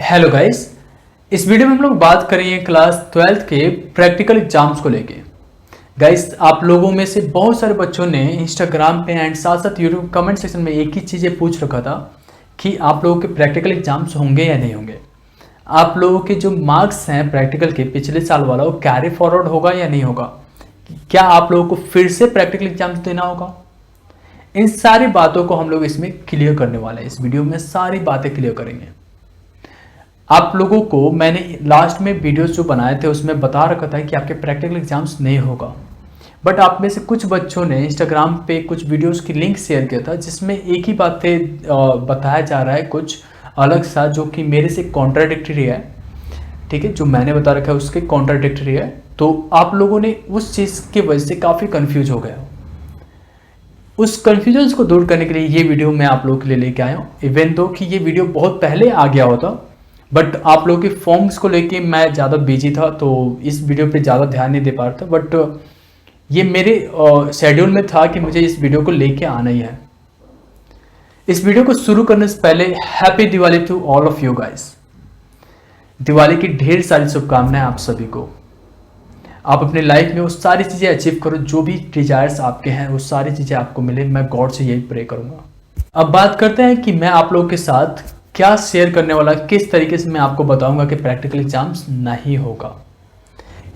Hello guys. इस video में हम लोग बात करेंगे क्लास 12th के प्रैक्टिकल एग्जाम्स को लेके। गाइस, आप लोगों में से बहुत सारे बच्चों ने इंस्टाग्राम पे एंड साथ साथ यूट्यूब कमेंट सेक्शन में एक ही चीज़ें पूछ रखा था कि आप लोगों के प्रैक्टिकल एग्जाम्स होंगे या नहीं होंगे। आप लोगों के जो मार्क्स हैं प्रैक्टिकल के पिछले साल वाला, वो कैरी फॉरवर्ड होगा या नहीं होगा। क्या आप लोगों को फिर से प्रैक्टिकल एग्जाम्स देना होगा। इन सारी बातों को हम लोग इसमें क्लियर करने वाले हैं। इस वीडियो में सारी बातें क्लियर करेंगे। आप लोगों को मैंने लास्ट में वीडियोस जो बनाए थे उसमें बता रखा था कि आपके प्रैक्टिकल एग्जाम्स नहीं होगा, बट आप में से कुछ बच्चों ने इंस्टाग्राम पे कुछ वीडियोस की लिंक शेयर किया था जिसमें एक ही बातें बताया जा रहा है कुछ अलग सा, जो कि मेरे से कॉन्ट्राडिक्टरी है। ठीक है, जो मैंने बता रखा है उसके कॉन्ट्राडिक्टरी है, तो आप लोगों ने उस चीज़ की वजह से काफ़ी कन्फ्यूज हो गए हो। उस कन्फ्यूजन को दूर करने के लिए ये वीडियो मैं आप लोगों के लिए लेके आया हूँ। इवन दो कि ये वीडियो बहुत पहले आ गया होता, बट आप लोगों के फॉर्म्स को लेके मैं ज़्यादा बिजी था तो इस वीडियो पे ज़्यादा ध्यान नहीं दे पा रहा था। बट ये मेरे शेड्यूल में था कि मुझे इस वीडियो को लेके आना ही है। इस वीडियो को शुरू करने से पहले happy Diwali to all of you guys. Diwali की ढेर सारी शुभकामनाएं आप सभी को। आप अपने लाइफ में वो सारी चीज़ें अचीव करो, जो भी डिजायर्स आपके हैं वो सारी चीज़ें आपको मिले। मैं गॉड से यही प्रे करूँगा। अब बात करते हैं कि मैं आप लोगों के साथ क्या शेयर करने वाला, किस तरीके से मैं आपको बताऊंगा कि प्रैक्टिकल एग्जाम्स नहीं होगा।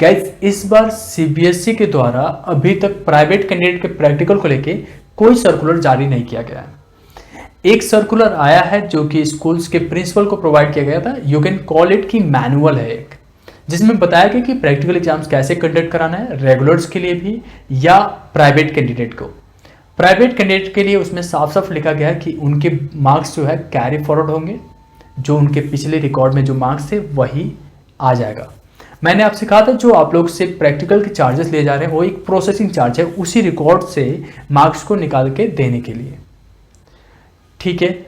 गाइस, इस बार सीबीएसई के द्वारा अभी तक प्राइवेट कैंडिडेट के प्रैक्टिकल को लेके कोई सर्कुलर जारी नहीं किया गया है। एक सर्कुलर आया है जो कि स्कूल्स के प्रिंसिपल को प्रोवाइड किया गया था। यू कैन कॉल इट की मैनुअल है एक, जिसमें बताया गया कि प्रैक्टिकल एग्जाम्स कैसे कंडक्ट कराना है, रेगुलर्स के लिए भी या प्राइवेट कैंडिडेट को। प्राइवेट कैंडिडेट के लिए उसमें साफ साफ लिखा गया है कि उनके मार्क्स जो है कैरी फॉरवर्ड होंगे, जो उनके पिछले रिकॉर्ड में जो मार्क्स थे वही आ जाएगा। मैंने आपसे कहा था जो आप लोग से प्रैक्टिकल के चार्जेस लिए जा रहे हैं वो एक प्रोसेसिंग चार्ज है, उसी रिकॉर्ड से मार्क्स को निकाल के देने के लिए। ठीक है,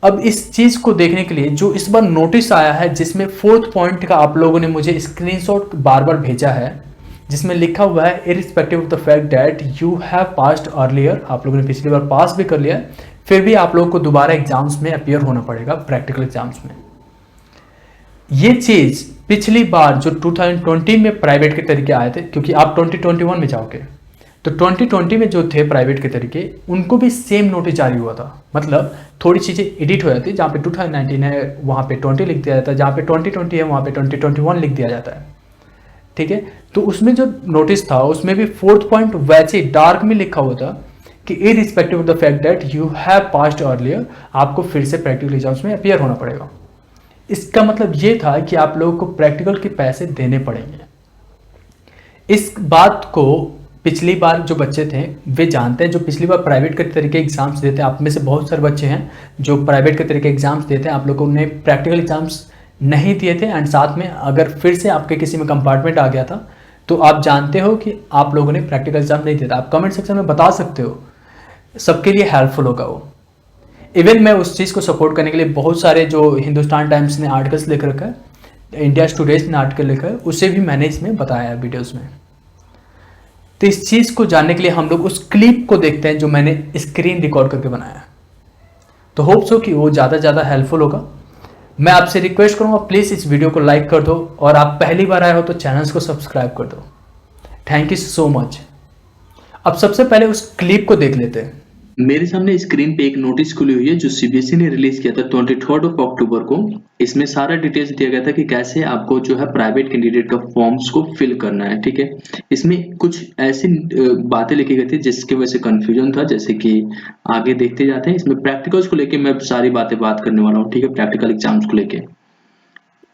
अब इस चीज को देखने के लिए जो इस बार नोटिस आया है, जिसमें 4th पॉइंट का आप लोगों ने मुझे स्क्रीनशॉट बार बार भेजा है, जिसमें लिखा हुआ है irrespective of the fact that you have passed earlier. आप लोगों ने पिछली बार पास भी कर लिया है, फिर भी आप लोगों को दोबारा एग्जाम्स में अपीयर होना पड़ेगा प्रैक्टिकल एग्जाम्स में। ये चीज पिछली बार जो 2020 में प्राइवेट के तरीके आए थे, क्योंकि आप 2021 में जाओगे तो 2020 में जो थे प्राइवेट के तरीके, उनको भी सेम नोटिस जारी हुआ था। मतलब थोड़ी चीज़ें एडिट हो जाती है, जहाँ पे 2019 है वहाँ पे 20 लिख दिया जाता है, जहाँ पे 2020 है वहाँ पे 2021 लिख दिया जाता है। ठीक है, तो उसमें जो नोटिस था उसमें भी 4th पॉइंट वैसे डार्क में लिखा हुआ था कि irrespective of the fact that you have passed earlier, आपको फिर से प्रैक्टिकल एग्जाम्स में अपीयर होना पड़ेगा। इसका मतलब ये था कि आप लोगों को प्रैक्टिकल के पैसे देने पड़ेंगे। इस बात को पिछली बार जो बच्चे थे वे जानते हैं, जो पिछली बार प्राइवेट के तरीके एग्जाम्स देते हैं। आप में से बहुत सारे बच्चे हैं जो प्राइवेट के तरीके एग्जाम्स देते हैं, आप लोगों ने प्रैक्टिकल एग्जाम्स नहीं दिए थे, एंड साथ में अगर फिर से आपके किसी में कंपार्टमेंट आ गया था तो आप जानते हो कि आप लोगों ने प्रैक्टिकल एग्जाम नहीं दिया था। आप कमेंट सेक्शन में बता सकते हो, सबके लिए हेल्पफुल होगा वो। इवन मैं उस चीज़ को सपोर्ट करने के लिए बहुत सारे जो हिंदुस्तान टाइम्स ने आर्टिकल्स लिख रखा है, इंडिया टुडेज ने आर्टिकल लिखा है, उसे भी मैंने इसमें बताया है वीडियोज़ में। तो इस चीज़ को जानने के लिए हम लोग उस क्लिप को देखते हैं जो मैंने स्क्रीन रिकॉर्ड करके बनाया है। तो होप सो कि वो ज़्यादा हेल्पफुल होगा। मैं आपसे रिक्वेस्ट करूंगा प्लीज़ इस वीडियो को लाइक कर दो, और आप पहली बार आए हो तो चैनल को सब्सक्राइब कर दो। Thank you so much. अब सबसे पहले उस क्लिप को देख लेते हैं। मेरे सामने स्क्रीन पे एक नोटिस खुली हुई है जो सीबीएसई ने रिलीज किया था 23 अक्टूबर को। इसमें सारा डिटेल्स दिया गया था कि कैसे आपको जो है प्राइवेट कैंडिडेट का फॉर्म्स को फिल करना है। ठीक है, इसमें कुछ ऐसी बातें लिखी गई थी जिसकी वजह से कंफ्यूजन था, जैसे कि आगे देखते जाते हैं। इसमें प्रैक्टिकल्स को लेके मैं सारी बात करने वाला हूँ। ठीक है, प्रैक्टिकल एग्जाम्स को लेके।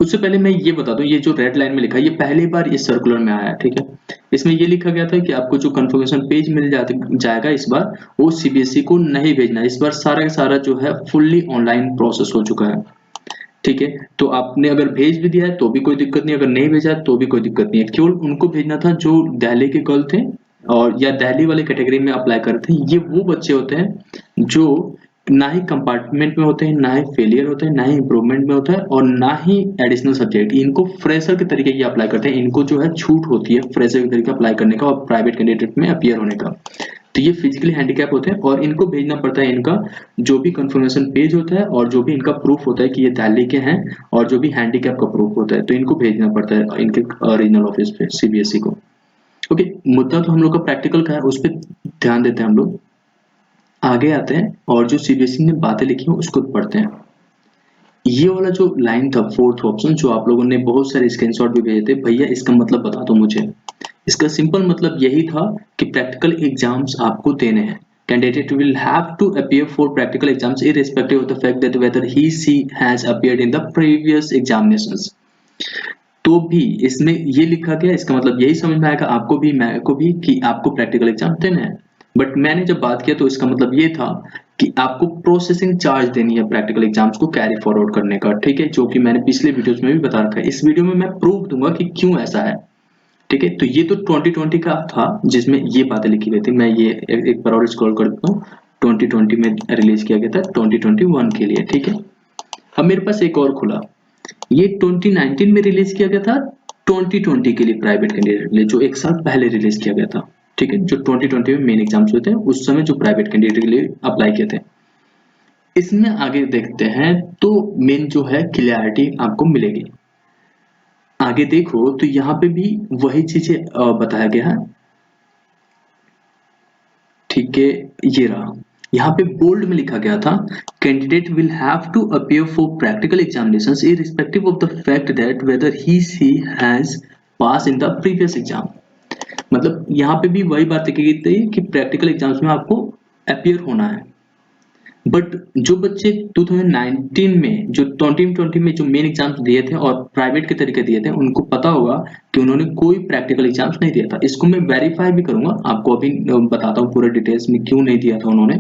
उससे पहले मैं ये बता दूं, ये जो रेड लाइन में लिखा है ये पहली बार इस सर्कुलर में आया है। ठीक है, इसमें ये लिखा गया था कि आपको जो कंफर्मेशन पेज मिल जाएगा इस बार, वो सीबीएसई को नहीं भेजना। इस बार सारा का सारा जो है फुल्ली ऑनलाइन प्रोसेस हो चुका है। ठीक है, तो आपने अगर भेज भी दिया है तो भी कोई दिक्कत नहीं, अगर नहीं भेजा है तो भी कोई दिक्कत नहीं है। केवल उनको भेजना था जो दिल्ली के गर्ल थे और या दिल्ली वाले कैटेगरी में अप्लाई करते हैं। ये वो बच्चे होते हैं जो ना ही कंपार्टमेंट में होते हैं, ना ही फेलियर होते हैं, ना ही इंप्रूवमेंट में होता है और ना ही एडिशनल सब्जेक्ट। इनको फ्रेशर के तरीके ये अप्लाई करते हैं, इनको जो है छूट होती है फ्रेशर के तरीके अप्लाई करने का और प्राइवेट कैंडिडेट में अपीयर होने का। तो ये फिजिकली हैंडीकैप होते हैं और इनको भेजना पड़ता है इनका जो भी कंफर्मेशन पेज होता है और जो भी इनका प्रूफ होता है कि ये दिल्ली के हैं और जो भी हैंडीकैप का प्रूफ होता है, तो इनको भेजना पड़ता है इनके रीजनल ऑफिस पे सीबीएसई को। ओके, मुद्दा तो हम लोग का प्रैक्टिकल का है, उस पर ध्यान देते हैं हम लोग। आगे आते हैं और जो सीबीएसई ने बातें लिखी हैं उसको पढ़ते हैं। ये वाला जो लाइन था, फोर्थ ऑप्शन, जो आप लोगों ने बहुत सारे स्क्रीनशॉट भी भेजे थे, भैया इसका मतलब बता दो मुझे। इसका सिंपल मतलब यही था कि प्रैक्टिकल एग्जाम्स आपको देने हैं। Candidate will have to appear for practical exams irrespective of the fact that whether he she has appeared in the previous examinations। तो भी इसमें ये लिखा गया, इसका मतलब यही समझ में आएगा आपको भी मैं को भी कि आपको प्रैक्टिकल एग्जाम देने हैं। बट मैंने जब बात किया तो इसका मतलब ये था कि आपको प्रोसेसिंग चार्ज देनी है प्रैक्टिकल एग्जाम्स को कैरी फॉरवर्ड करने का, ठीक है, जो कि मैंने पिछले वीडियोस में भी बता रखा है। इस वीडियो में मैं प्रूफ दूंगा कि क्यों ऐसा है, ठीक है। तो ये तो 2020 का था जिसमें ये बातें लिखी गई थी। मैं ये एक बार और स्क्रॉल कर देता हूँ। 2020 में रिलीज किया गया था 2021 के लिए, ठीक है। अब मेरे पास एक और खुला, ये 2019 में रिलीज किया गया था 2020 के लिए प्राइवेट कैंडिडेट के लिए, जो एक साल पहले रिलीज किया गया था, ठीक है। जो 2020 में मेन एग्जाम्स हुए थे उस समय जो प्राइवेट कैंडिडेट के लिए अप्लाई किए थे। इसमें आगे देखते हैं तो मेन जो है क्लियरिटी आपको मिलेगी। आगे देखो तो यहाँ पे भी वही चीजें बताया गया है, ठीक है। ये रहा, यहाँ पे बोल्ड में लिखा गया था candidate will have to appear for practical examinations irrespective of the fact that whether he she has pass in the previous exam. मतलब यहाँ पे भी वही बात की गई थी कि प्रैक्टिकल एग्जाम्स में आपको अपीयर होना है। बट जो बच्चे 2019 में जो 2020 में जो मेन एग्जाम्स दिए थे और प्राइवेट के तरीके दिए थे, उनको पता होगा कि उन्होंने कोई प्रैक्टिकल एग्जाम्स नहीं दिया था। इसको मैं वेरीफाई भी करूंगा, आपको अभी बताता हूँ पूरे डिटेल्स में क्यों नहीं दिया था उन्होंने,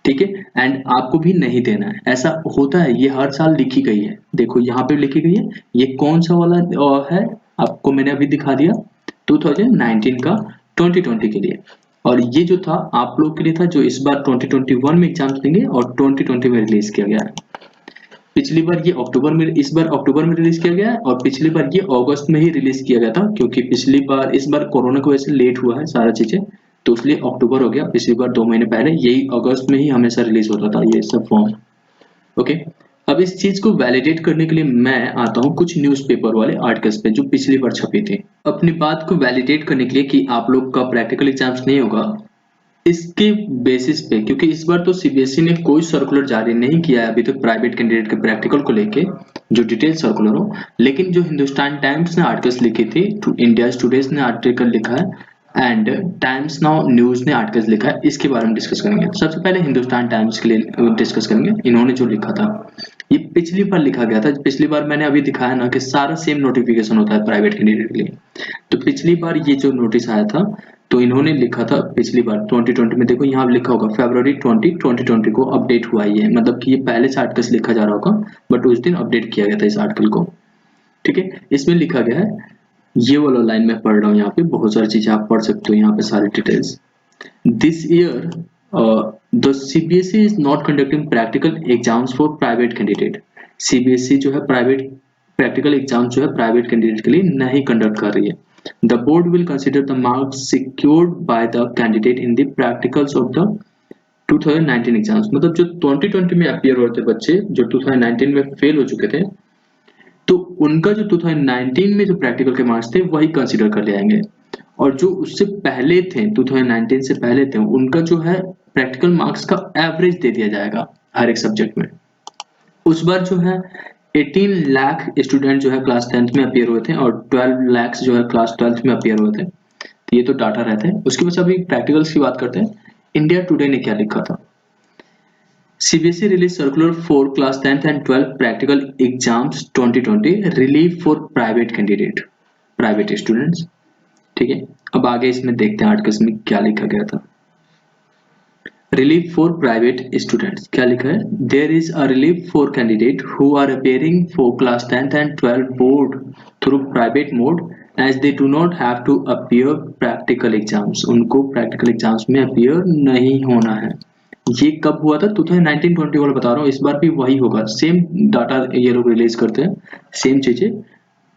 ठीक है। एंड आपको भी नहीं देना है, ऐसा होता है, ये हर साल लिखी गई है। देखो यहाँ पे लिखी गई है, ये कौन सा वाला है आपको मैंने अभी दिखा दिया 2019 का 2020 के लिए। और ये जो था आप लोग के लिए था जो इस बार 2021 में एग्जाम्स देंगे और 2020 में रिलीज किया गया है। पिछली बार ये अक्टूबर में, इस बार अक्टूबर में रिलीज किया गया है और पिछली बार ये अगस्त में ही रिलीज किया गया था, क्योंकि पिछली बार इस बार कोरोना की वजह से लेट हुआ है सारा चीजें, तो इसलिए अक्टूबर हो गया। पिछली बार 2 महीने पहले, यही अगस्त में ही हमेशा रिलीज होता था ये सब फॉर्म। ओके, अब इस चीज को वैलिडेट करने के लिए मैं आता हूँ कुछ न्यूज़पेपर वाले आर्टिकल्स पे जो पिछली बार छपी थी। अपनी बात को वैलिडेट करने के लिए कि आप लोग का प्रैक्टिकल एग्जाम्स नहीं होगा, इसके बेसिस पे, क्योंकि इस बार तो सीबीएसई ने कोई सर्कुलर जारी नहीं किया है अभी तक प्राइवेट कैंडिडेट के प्रैक्टिकल को लेके जो डिटेल सर्कुलर हो, लेकिन जो हिंदुस्तान टाइम्स ने आर्टिकल्स लिखी थी, इंडिया टुडे ने आर्टिकल लिखा है एंड टाइम्स नाउ न्यूज ने आर्टिकल्स लिखा है, इसके बारे में डिस्कस करेंगे। सबसे पहले हिंदुस्तान टाइम्स के लिए डिस्कस करेंगे। इन्होंने जो लिखा था ये पिछली बार लिखा गया था, पिछली बार मैंने अभी दिखाया ना कि सारा सेम नोटिफिकेशन होता है प्राइवेट कैंडिडेट के लिए। तो पिछली बार ये जो नोटिस आया था तो इन्होंने लिखा था पिछली बार 2020 में, देखो यहाँ लिखा होगा फरवरी 2020 को अपडेट हुआ ये, मतलब कि ये पहले से आर्टिकल्स लिखा जा रहा होगा बट उस दिन अपडेट किया गया था इस आर्टिकल को, ठीक है। इसमें लिखा गया है, ये वाला लाइन मैं पढ़ रहा हूँ, यहाँ पे बहुत सारी चीजें आप पढ़ सकते हो यहाँ पे सारी details. This year the CBSE is not conducting practical exams for private candidate. CBSE जो है प्राइवेट प्रैक्टिकल एग्जाम जो है प्राइवेट कैंडिडेट के लिए नहीं कंडक्ट कर रही है। The board will consider the marks secured by the candidate in the practicals of the 2019 exams. मतलब जो 2020 में अपीयर हुए थे बच्चे जो 2019 में फेल हो चुके थे, तो उनका जो 2019 में जो प्रैक्टिकल के मार्क्स थे वही कंसीडर कर ले जाएंगे, और जो उससे पहले थे 2019 से पहले थे उनका जो है प्रैक्टिकल मार्क्स का एवरेज दे दिया जाएगा हर एक सब्जेक्ट में। उस बार जो है 18 लाख स्टूडेंट जो है क्लास 10th में अपीयर हुए थे और 12 लाख जो है क्लास 12th में अपीयर हुए थे, तो ये तो डाटा रहते हैं। उसके बाद अभी प्रैक्टिकल्स की बात करते हैं। इंडिया टुडे ने क्या लिखा था, CBSE release circular for class 10th and 12 practical exams 2020 relief for private candidate, private students, ठीक है। अब आगे इसमें देखते हैं आर्टिकल्स में क्या लिखा गया था। रिलीफ फॉर प्राइवेट स्टूडेंट्स क्या लिखा है, there is a relief for candidate who are appearing for class 10th and 12 board through private mode as they do not have to appear practical exams. उनको practical exams में appear नहीं होना है। ये कब हुआ था? 2019-20 वाला बता रहा हूँ, इस बार भी वही होगा, सेम डाटा ये लोग रिलीज करते हैं, सेम चीजें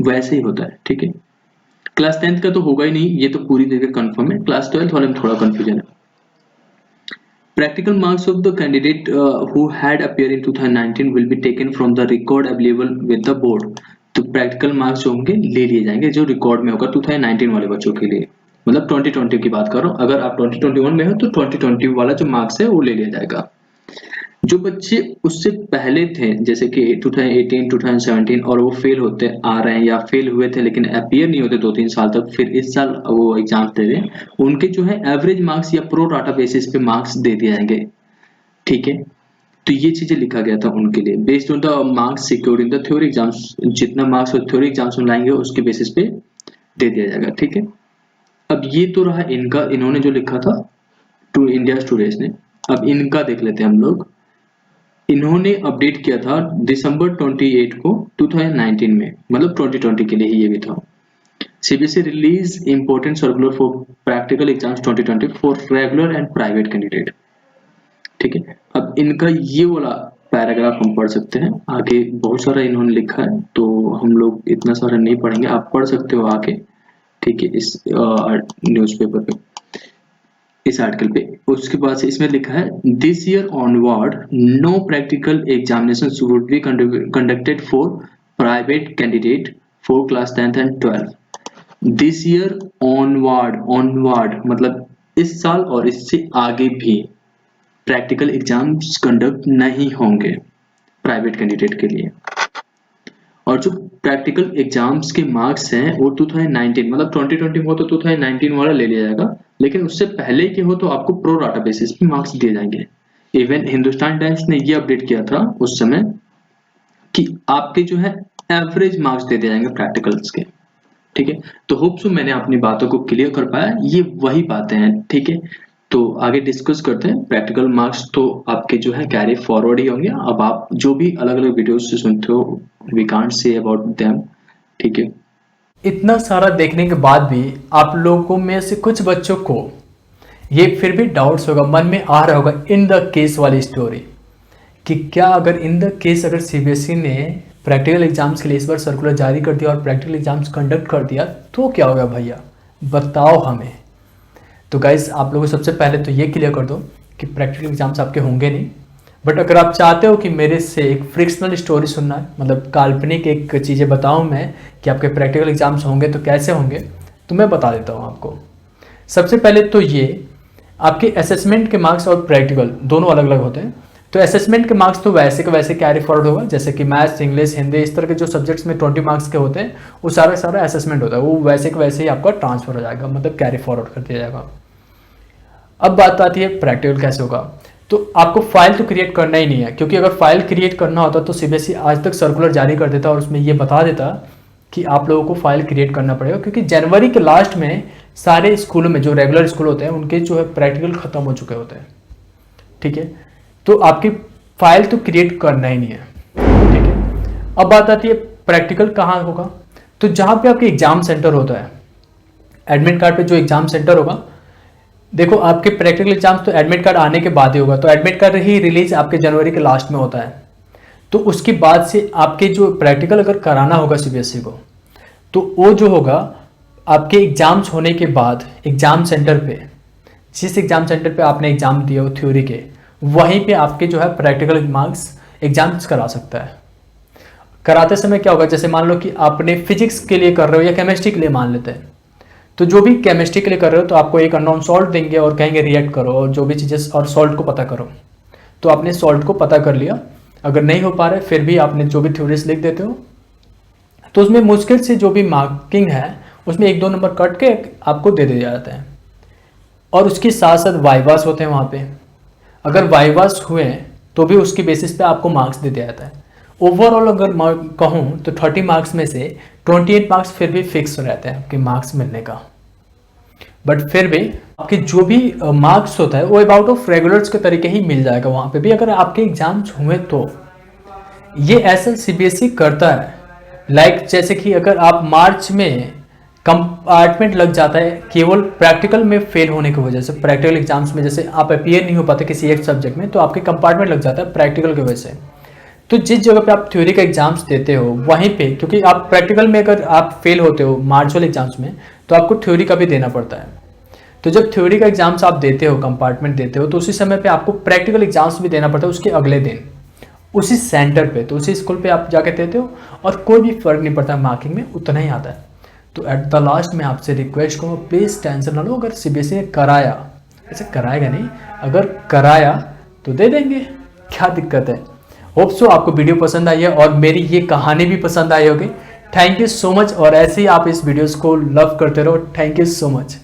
वैसे ही होता है, ठीक है। क्लास 10th का तो होगा ही नहीं, ये तो पूरी तरीके कंफर्म है। क्लास 12th वाले में थोड़ा कंफ्यूजन है। Practical marks of the candidate who had appeared in 2019 will be taken from the record available with the board. तो प्रैक्टिकल मार्क्स जो होंगे ले लिए जाएंगे जो रिकॉर्ड में होगा 2019 वाले बच्चों के लिए, मतलब 2020 की बात कर रहा हूँ। अगर आप 2021 में हो तो 2020 वाला जो मार्क्स है वो ले लिया जाएगा। जो बच्चे उससे पहले थे जैसे कि 2018, 2017 और वो फेल होते आ रहे हैं या फेल हुए थे लेकिन अपीयर नहीं होते 2-3 साल तक, फिर इस साल वो एग्जाम दे रहे हैं, उनके जो है एवरेज मार्क्स या प्रो डाटा बेसिस पे मार्क्स दे दिए जाएंगे, ठीक है। तो ये चीजें लिखा गया था उनके लिए, based on the marks secured in the theory exams, जितना मार्क्स थ्योरी एग्जाम्स में लाएंगे उसके बेसिस पे दे दिया जाएगा, ठीक है। अब ये तो रहा इनका, इन्होंने जो लिखा था टू इंडिया स्टूडेंट्स ने। अब इनका देख लेते हैं हम लोग। इन्होंने अपडेट किया था दिसंबर 28 को 2019 में, मतलब 2020 के लिए ही ये भी था। CBSE release important circular for practical exams 2020 for regular and private candidate, ठीक है। अब इनका ये वाला पैराग्राफ हम पढ़ सकते हैं, आगे बहुत सारा इन्होंने लिखा है तो हम लोग इतना सारा नहीं पढ़ेंगे, आप पढ़ सकते हो आगे, ठीक है, इस न्यूज़पेपर पे, इस आर्टिकल पे। उसके बाद से इसमें लिखा है this year onward no practical examinations would be conducted for private candidate for class 10th and 12th। This year onward मतलब इस साल और इससे आगे भी प्रैक्टिकल एग्जाम्स कंडक्ट नहीं होंगे प्राइवेट कैंडिडेट के लिए। और जो प्रैक्टिकल एग्जाम्स के मार्क्स हैं वो 2019 मतलब 2020 हो तो 2019 वाला ले लिया जाएगा, लेकिन उससे पहले के हो तो आपको प्रो डाटा बेसिस पे मार्क्स दिए जाएंगे। इवन हिंदुस्तान टाइम्स ने ये अपडेट किया था उस समय कि आपके जो है एवरेज मार्क्स दे दिए जाएंगे प्रैक्टिकल्स के, ठीक है। तो होप सो मैंने अपनी बातों को क्लियर कर पाया, ये वही बातें हैं, ठीक है। तो आगे डिस्कस करते हैं। प्रैक्टिकल मार्क्स तो आपके जो है कैरी फॉरवर्ड ही होंगे, अब आप जो भी अलग अलग वीडियोस से सुनते हो we can't say about them, ठीक है। इतना सारा देखने के बाद भी आप लोगों में से कुछ बच्चों को ये फिर भी डाउट्स होगा, मन में आ रहा होगा इन द केस वाली स्टोरी कि क्या अगर इन द केस अगर CBSE ने प्रैक्टिकल एग्जाम्स के लिए इस बार सर्कुलर जारी कर दिया और प्रैक्टिकल एग्जाम्स कंडक्ट कर दिया तो क्या होगा भैया, बताओ हमें। तो गाइस आप लोगों को सबसे पहले तो ये क्लियर कर दो कि प्रैक्टिकल एग्जाम्स आपके होंगे नहीं, बट अगर आप चाहते हो कि मेरे से एक फ्रिक्शनल स्टोरी सुनना है, मतलब काल्पनिक एक चीज़ें बताऊं मैं कि आपके प्रैक्टिकल एग्जाम्स होंगे तो कैसे होंगे, तो मैं बता देता हूं आपको। सबसे पहले तो ये आपके असेसमेंट के मार्क्स और प्रैक्टिकल दोनों अलग अलग होते हैं। तो असेसमेंट के मार्क्स तो वैसे के वैसे कैरी फॉरवर्ड होगा, जैसे कि मैथ्स, इंग्लिश, हिंदी, इस तरह के जो सब्जेक्ट्स में 20 मार्क्स के होते हैं वो सारा असेसमेंट होता है, वो वैसे के वैसे ही आपका ट्रांसफर हो जाएगा, मतलब कैरी फॉरवर्ड कर दिया जाएगा। अब बात आती है प्रैक्टिकल कैसे होगा। तो आपको फाइल तो क्रिएट करना ही नहीं है, क्योंकि अगर फाइल क्रिएट करना होता तो CBSE आज तक सर्कुलर जारी कर देता और उसमें ये बता देता कि आप लोगों को फाइल क्रिएट करना पड़ेगा, क्योंकि जनवरी के लास्ट में सारे स्कूलों में जो रेगुलर स्कूल होते हैं उनके जो है प्रैक्टिकल खत्म हो चुके होते हैं, ठीक है। तो आपकी फाइल तो क्रिएट करना ही नहीं है, ठीक है। अब बात आती है प्रैक्टिकल कहाँ होगा। तो जहाँ पे आपके एग्जाम सेंटर होता है, एडमिट कार्ड पे जो एग्जाम सेंटर होगा, देखो आपके प्रैक्टिकल एग्जाम्स तो एडमिट कार्ड आने के बाद ही होगा, तो एडमिट कार्ड ही रिलीज आपके जनवरी के लास्ट में होता है। तो उसके बाद से आपके जो प्रैक्टिकल अगर कराना होगा CBSE को, तो वो जो होगा आपके एग्जाम्स होने के बाद एग्जाम सेंटर पे, जिस एग्जाम सेंटर पे आपने एग्जाम दिया हो थ्योरी के, वहीं पे आपके जो है प्रैक्टिकल मार्क्स एग्जाम्स करा सकता है। कराते समय क्या होगा, जैसे मान लो कि आपने फिजिक्स के लिए कर रहे हो या केमिस्ट्री के लिए मान लेते हैं, तो जो भी केमिस्ट्री के लिए कर रहे हो तो आपको एक अननोन सॉल्ट देंगे और कहेंगे रिएक्ट करो और जो भी चीज़ें, और सॉल्ट को पता करो। तो आपने सॉल्ट को पता कर लिया, अगर नहीं हो पा रहे फिर भी आपने जो भी थ्योरीज लिख देते हो, तो उसमें मुश्किल से जो भी मार्किंग है उसमें 1-2 नंबर कट के आपको दे दिया जाता है। और उसके साथ साथ वाइवास होते हैं वहाँ पे, अगर वाइवास हुए तो भी उसके बेसिस पे आपको मार्क्स दे दिया जाता है। ओवरऑल अगर कहूँ तो 30 मार्क्स में से 28 मार्क्स फिर भी फिक्स रहते हैं आपके मार्क्स मिलने का, बट फिर भी आपके जो भी मार्क्स होता है वो अबाउट ऑफ रेगुलर्स के तरीके ही मिल जाएगा वहाँ पे भी, अगर आपके एग्जाम्स हुए तो। ये ऐसा CBSE करता है, लाइक जैसे कि अगर आप मार्च में कंपार्टमेंट लग जाता है केवल प्रैक्टिकल में फेल होने की वजह से। प्रैक्टिकल एग्जाम्स में जैसे आप अपीयर नहीं हो पाते किसी एक सब्जेक्ट में, तो आपके कंपार्टमेंट लग जाता है प्रैक्टिकल की वजह से। तो जिस जगह पे आप थ्योरी का एग्जाम्स देते हो वहीं पे, क्योंकि आप प्रैक्टिकल में अगर आप फेल होते हो मार्च वाले एग्जाम्स में, तो आपको थ्योरी का भी देना पड़ता है। तो जब थ्योरी का एग्जाम्स आप देते हो, कंपार्टमेंट देते हो, तो उसी समय पे आपको प्रैक्टिकल एग्जाम्स भी देना पड़ता है उसके अगले दिन, उसी सेंटर पे, तो उसी स्कूल पे आप जाके देते हो, और कोई भी फर्क नहीं पड़ता, मार्किंग में उतना ही आता है। तो एट द लास्ट में आपसे रिक्वेस्ट करूँ, प्लीज़ टेंशन ना लो। अगर सीबीएसई ने कराया, ऐसे कराएगा नहीं, अगर कराया तो दे देंगे, क्या दिक्कत है। होप सो आपको वीडियो पसंद आई है और मेरी ये कहानी भी पसंद आई होगी। थैंक यू सो मच, और ऐसे ही आप इस वीडियोस को लव करते रहो। Thank you so much.